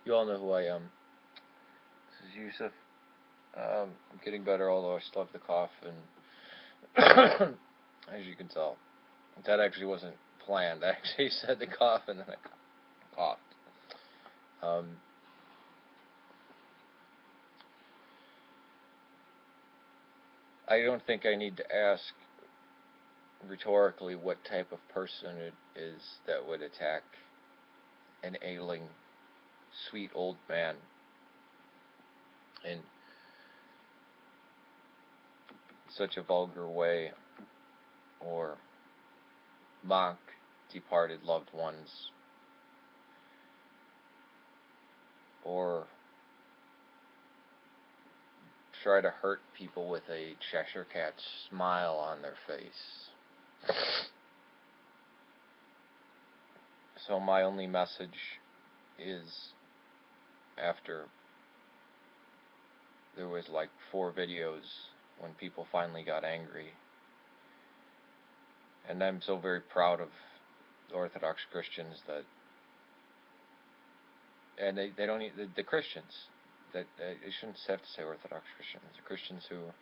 You all know who I am. This is Yusef. I'm getting better, although I still have the cough, and as you can tell, that actually wasn't planned. I actually said the cough, and then I coughed. I don't think I need to ask rhetorically what type of person it is that would attack an ailing, sweet old man in such a vulgar way, or mock departed loved ones, or try to hurt people with a Cheshire Cat smile on their face. So my only message is, after there was like 4 videos when people finally got angry, and I'm so very proud of Orthodox Christians that, and they don't need the Christians, that they shouldn't have to say Orthodox Christians, the Christians who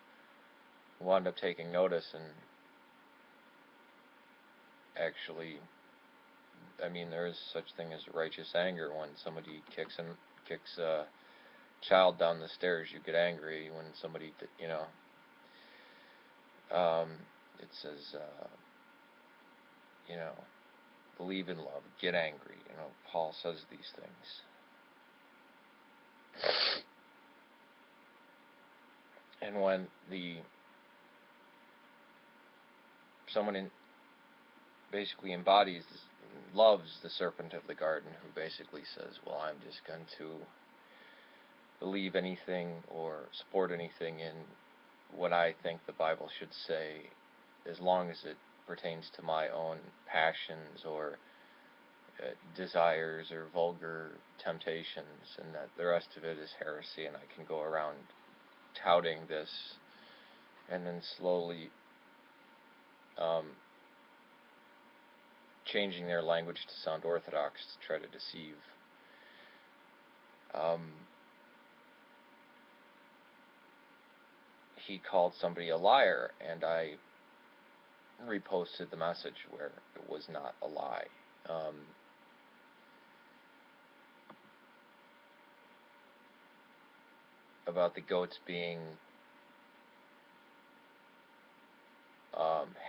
wound up taking notice and actually, I mean, there is such thing as righteous anger. When somebody kicks a child down the stairs, you get angry. When somebody, you know, it says, you know, believe in love, get angry. You know, Paul says these things. And when someone basically embodies, loves the serpent of the garden, who basically says, well, I'm just going to believe anything or support anything in what I think the Bible should say, as long as it pertains to my own passions or desires or vulgar temptations, and that the rest of it is heresy, and I can go around touting this and then slowly changing their language to sound orthodox to try to deceive. He called somebody a liar, and I reposted the message where it was not a lie. About the goats being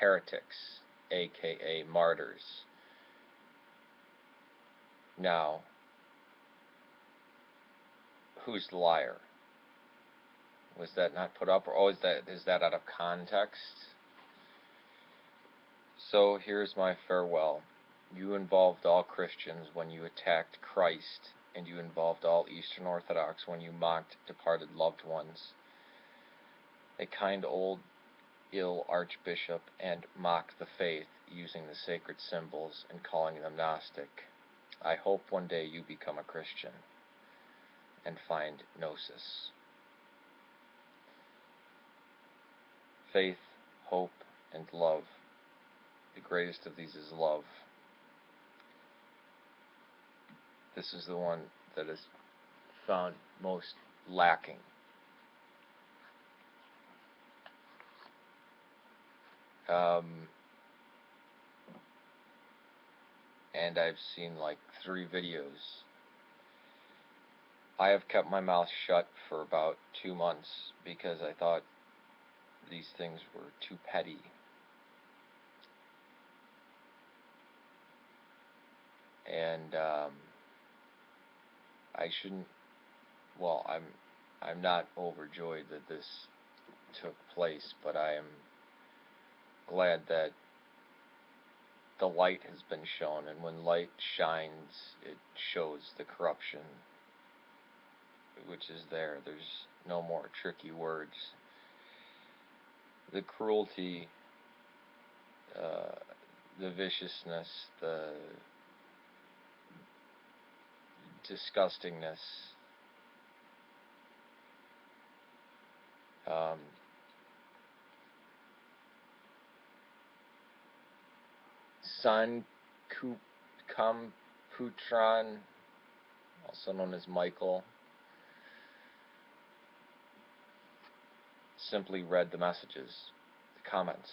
heretics, aka martyrs. Now, who's the liar? Was that not put up, or is that out of context? So here's my farewell. You involved all Christians when you attacked Christ, and you involved all Eastern Orthodox when you mocked departed loved ones. A kind old ill archbishop, and mocked the faith using the sacred symbols and calling them Gnostic. I hope one day you become a Christian and find Gnosis. Faith, hope, and love. The greatest of these is love. This is the one that is found most lacking. And I've seen like 3 videos. I have kept my mouth shut for about 2 months because I thought these things were too petty. And I shouldn't. Well, I'm not overjoyed that this took place, but I am glad that the light has been shown, and when light shines, it shows the corruption which is there. There's no more tricky words. The cruelty, the viciousness, the disgustingness, San Kumputran, also known as Michael, simply read the messages, the comments,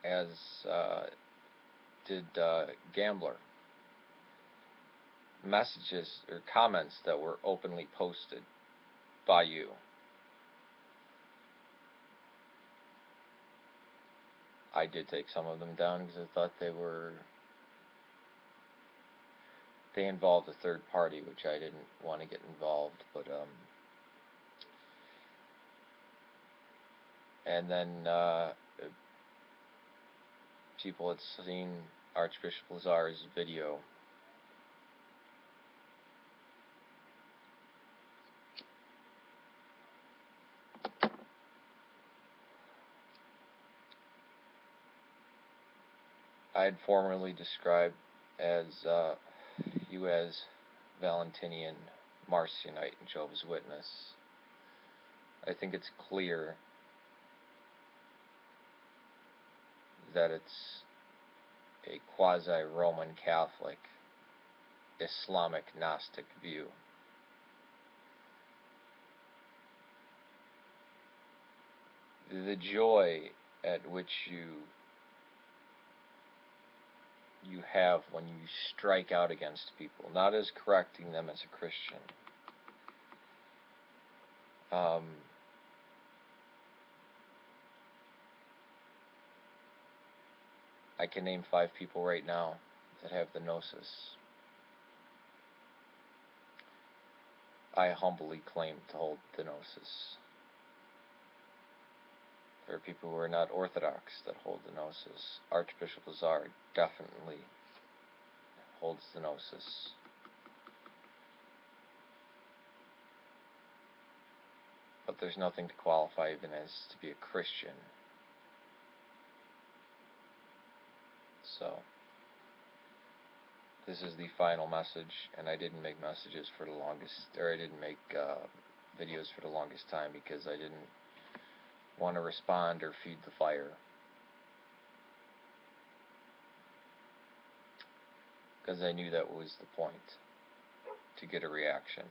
as did Gambler. Messages or comments that were openly posted by you. I did take some of them down because I thought they involved a third party, which I didn't want to get involved, but and then people had seen Archbishop Lazar's video. I had formerly described as you as Valentinian, Marcionite, and Jehovah's Witness. I think it's clear that it's a quasi-Roman Catholic, Islamic Gnostic view. The joy at which you have when you strike out against people, not as correcting them as a Christian. I can name 5 people right now that have the Gnosis. I humbly claim to hold the Gnosis. There are people who are not Orthodox that hold the Gnosis. Archbishop Lazar definitely holds the Gnosis. But there's nothing to qualify even as to be a Christian. So, this is the final message, and I didn't make messages for the longest, or I didn't make videos for the longest time because I didn't want to respond or feed the fire. Because I knew that was the point, to get a reaction.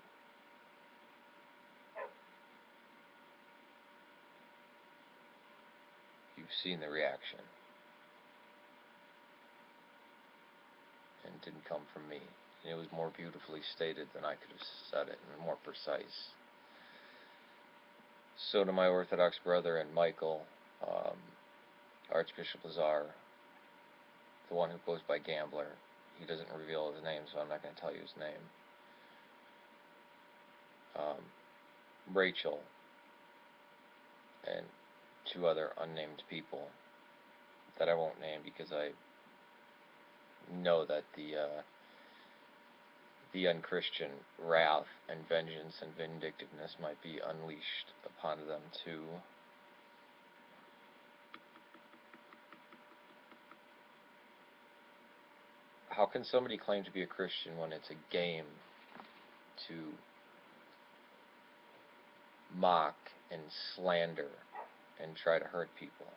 You've seen the reaction. And it didn't come from me. And it was more beautifully stated than I could have said it, and more precise. So to my Orthodox brother and Michael, Archbishop Lazar, the one who goes by Gambler, he doesn't reveal his name, so I'm not going to tell you his name. Rachel, and 2 other unnamed people that I won't name because I know that the unchristian wrath and vengeance and vindictiveness might be unleashed upon them too. How can somebody claim to be a Christian when it's a game to mock and slander and try to hurt people?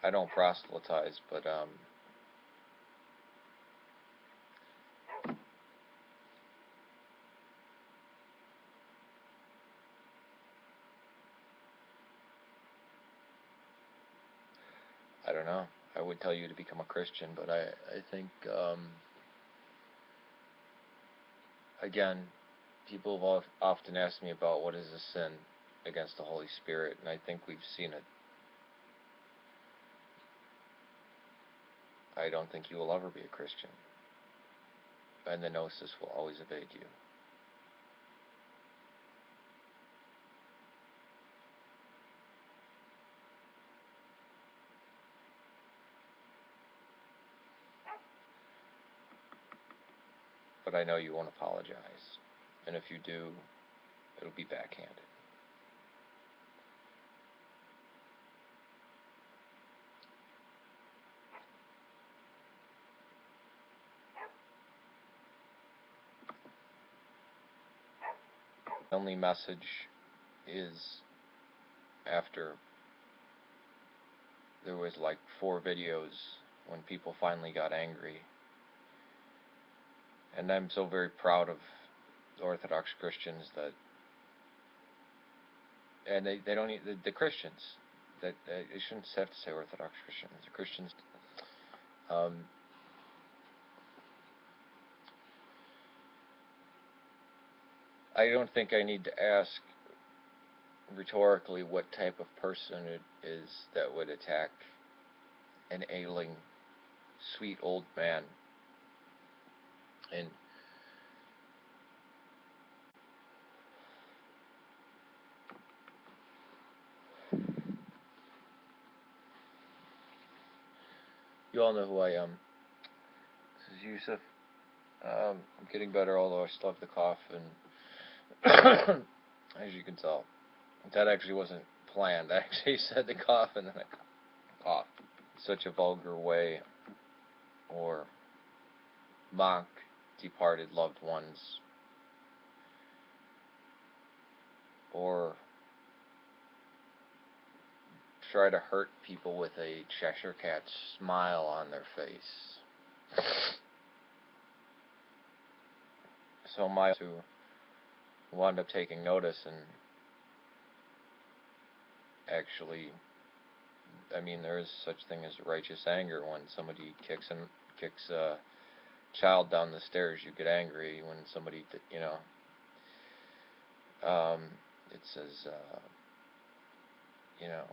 I don't proselytize, but I don't know. I would tell you to become a Christian, but I think, again, people have often asked me about what is a sin against the Holy Spirit, and I think we've seen it. I don't think you will ever be a Christian, and the Gnosis will always evade you. But I know you won't apologize, and if you do, it'll be backhanded. The only message is after there was like 4 videos when people finally got angry. And I'm so very proud of Orthodox Christians that, and they don't need the Christians, that they shouldn't have to say Orthodox Christians, the Christians. I don't think I need to ask rhetorically what type of person it is that would attack an ailing, sweet old man. And you all know who I am. This is Yusef. I'm getting better, although I still have the cough, and as you can tell, that actually wasn't planned. I actually said the cough and then I coughed. Such a vulgar way, or mock departed loved ones, or try to hurt people with a Cheshire Cat smile on their face. So my who wound up taking notice and actually, I mean, there is such thing as righteous anger. When somebody kicks a child down the stairs, you get angry. When somebody, you know, it says, you know,